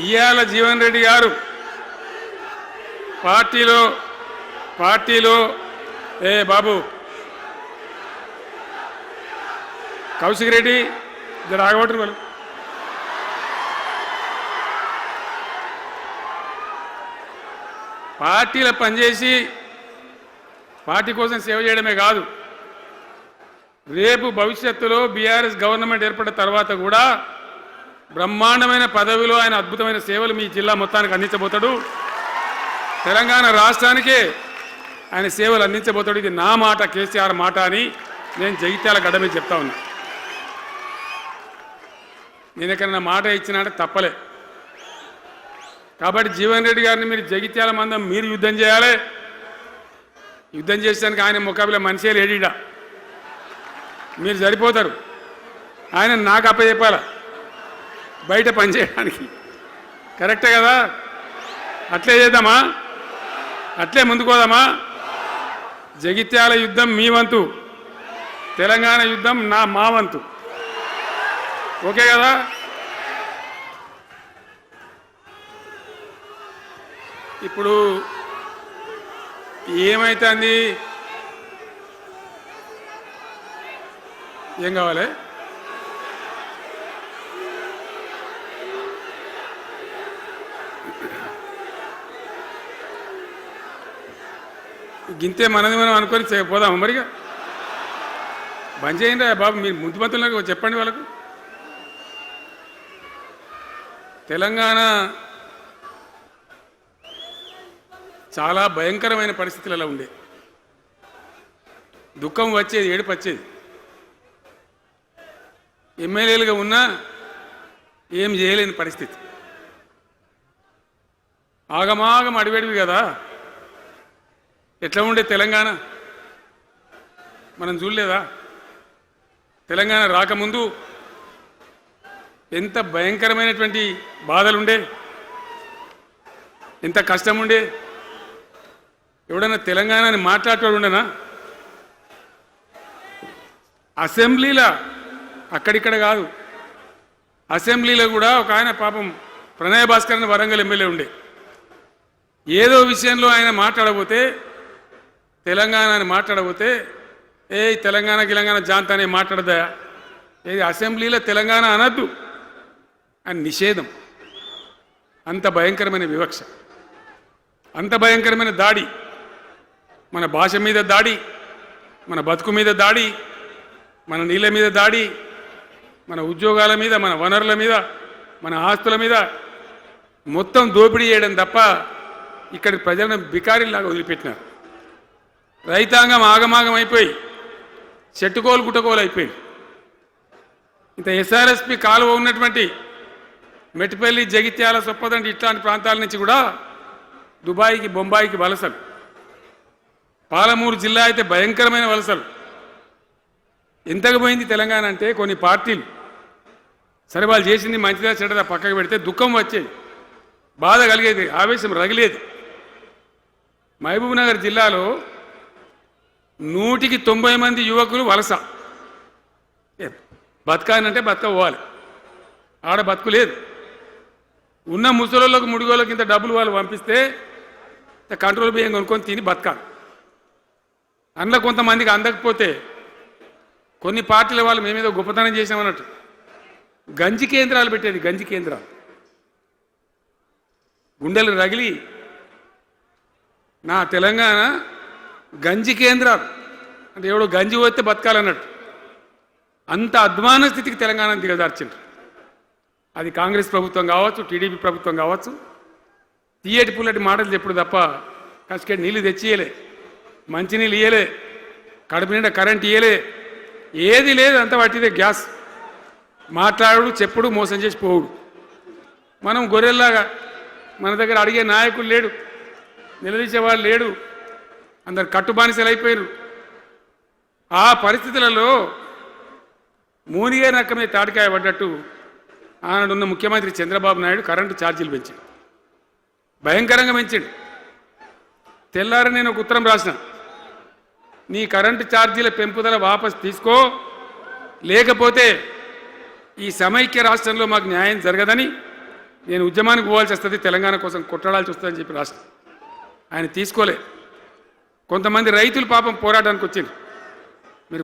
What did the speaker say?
ఇయాల జీవన్ రెడ్డి గారు పార్టీలో ఏ బాబు కౌశిక్ రెడ్డి జర ఆగబట్టరు వాళ్ళు పార్టీలో పనిచేసి పార్టీ కోసం సేవ చేయడమే కాదు, రేపు భవిష్యత్తులో బీఆర్ఎస్ గవర్నమెంట్ ఏర్పడిన తర్వాత కూడా బ్రహ్మాండమైన పదవిలో ఆయన అద్భుతమైన సేవలు మీ జిల్లా మొత్తానికి అందించబోతాడు. తెలంగాణ రాష్ట్రానికే ఆయన సేవలు అందించబోతాడు. ఇది నా మాట, కేసీఆర్ మాట అని నేను జగిత్యాల గడ్డ మీద చెప్తా ఉన్నా. నేను ఎక్కడన్నా మాట ఇచ్చినంటే తప్పలే. కాబట్టి జీవన్ రెడ్డి గారిని మీరు జగిత్యాల మందం మీరు యుద్ధం చేయాలి. యుద్ధం చేసేదానికి ఆయన ముఖాబిల మనిషే లేడీడా, మీరు సరిపోతారు. ఆయన నాకు అప్పచెప్పాల బయట పనిచేయడానికి. కరెక్టే కదా? అట్లే చేద్దామా? అట్లే ముందుకోదామా? జగిత్యాల యుద్ధం మీ వంతు, తెలంగాణ యుద్ధం మా వంతు. ఓకే కదా? ఇప్పుడు ఏమైతుంది? ఏం కావాలి? గింతే మనది మనం అనుకొని పోదాం. మరిగా బంద్ చేయండి బాబు. మీరు ముద్దుమంతులకు చెప్పండి వాళ్ళకు. తెలంగాణ చాలా భయంకరమైన పరిస్థితులలో ఉండే, దుఃఖం వచ్చేది, ఏడుపు వచ్చేది. ఎమ్మెల్యేలుగా ఉన్నా ఏం చేయలేని పరిస్థితి. ఆగమాగం అడివేడివి కదా. ఎట్లా ఉండే తెలంగాణ మనం చూడలేదా? తెలంగాణ రాకముందు ఎంత భయంకరమైనటువంటి బాధలుండే, ఎంత కష్టం ఉండే. ఎవడన్నా తెలంగాణని మాట్లాడేవాడు ఉండనా? అసెంబ్లీలో, అక్కడిక్కడ కాదు, అసెంబ్లీలో కూడా ఒక ఆయన పాపం ప్రణయ్ భాస్కర్ అని వరంగల్ ఎమ్మెల్యే ఉండే, ఏదో విషయంలో ఆయన మాట్లాడబోతే, తెలంగాణని మాట్లాడబోతే, తెలంగాణ జాంతానే మాట్లాడదా, ఏది అసెంబ్లీలో తెలంగాణ అనద్దు అని నిషేధం. అంత భయంకరమైన వివక్ష, అంత భయంకరమైన దాడి. మన భాష మీద దాడి, మన బతుకు మీద దాడి, మన నీళ్ళ మీద దాడి, మన ఉద్యోగాల మీద, మన వనరుల మీద, మన ఆస్తుల మీద మొత్తం దోపిడీ చేయడం తప్ప ఇక్కడి ప్రజలను బికారీలాగా వదిలిపెట్టినారు. రైతాంగం ఆగమాగం అయిపోయి చెట్టుకోలు గుట్టకోలు అయిపోయింది. ఇంత ఎస్ఆర్ఎస్పి కాలువ ఉన్నటువంటి మెట్టిపల్లి, జగిత్యాల, సొప్పదండి ఇట్లాంటి ప్రాంతాల నుంచి కూడా దుబాయ్కి, బొంబాయికి వలసలు. పాలమూరు జిల్లా అయితే భయంకరమైన వలసలు. ఎంతకు పోయింది తెలంగాణ అంటే, కొన్ని పార్టీలు సరే వాళ్ళు చేసింది మంచిదా చెడ్డదా పక్కకు పెడితే దుఃఖం వచ్చేది, బాధ కలిగేది, ఆవేశం రగిలేది. మహబూబ్ నగర్ జిల్లాలో 100కి 90 మంది యువకులు వలస. బతకానంటే బతకపోవాలి, ఆడ బతుకు లేదు. ఉన్న ముసలోళ్ళకు, ముడిగోళ్ళకి ఇంత డబ్బులు వాళ్ళు పంపిస్తే కంట్రోల్ బియ్యం కొనుక్కొని తిని బతకాలి. అందులో కొంతమందికి అందకపోతే కొన్ని పార్టీల వాళ్ళు మేమేదో గొప్పతనం చేసామన్నట్టు గంజి కేంద్రాలు పెట్టేది. గంజి కేంద్రాలు గుండెలు రగిలి, నా తెలంగాణ గంజి కేంద్రాలు అంటే ఎవడో గంజి పోతే బతకాలన్నట్టు అంత అధ్వాన స్థితికి తెలంగాణ దిగజార్చిండ్రు. అది కాంగ్రెస్ ప్రభుత్వం కావచ్చు, టీడీపీ ప్రభుత్వం కావచ్చు. తీయటి పుల్లటి మాటలు చెప్పుడు తప్ప కసికేటి నీళ్ళు తెచ్చియలే, మంచినీళ్ళు ఇయ్యలే, కడుపు నిండా కరెంట్ ఇయ్యలే, ఏది లేదు. అంత పట్టిదే గ్యాస్. మాట్లాడు, చెప్పుడు, మోసం చేసి పోవుడు. మనం గొర్రెల్లాగా, మన దగ్గర అడిగే నాయకులు లేడు, నిలదీసేవాళ్ళు లేడు, అందరు కట్టుబానిసలు అయిపోయారు. ఆ పరిస్థితులలో మూనిగే నక్క మీద తాటికాయ పడ్డట్టు ఆనాడున్న ముఖ్యమంత్రి చంద్రబాబు నాయుడు కరెంటు ఛార్జీలు పెంచాడు, భయంకరంగా పెంచాడు. తెల్లారి నేను ఒక ఉత్తరం రాసిన, నీ కరెంటు ఛార్జీల పెంపుదల వాపసు తీసుకో, లేకపోతే ఈ సమైక్య రాష్ట్రంలో మాకు న్యాయం జరగదని నేను ఉద్యమానికి పోవాల్సి వస్తుంది, తెలంగాణ కోసం కొట్లాడాల్సి వస్తుందని చెప్పి రాష్ట్రం ఆయన తీసుకోలే. కొంతమంది రైతులు పాపం పోరాటానికి వచ్చింది.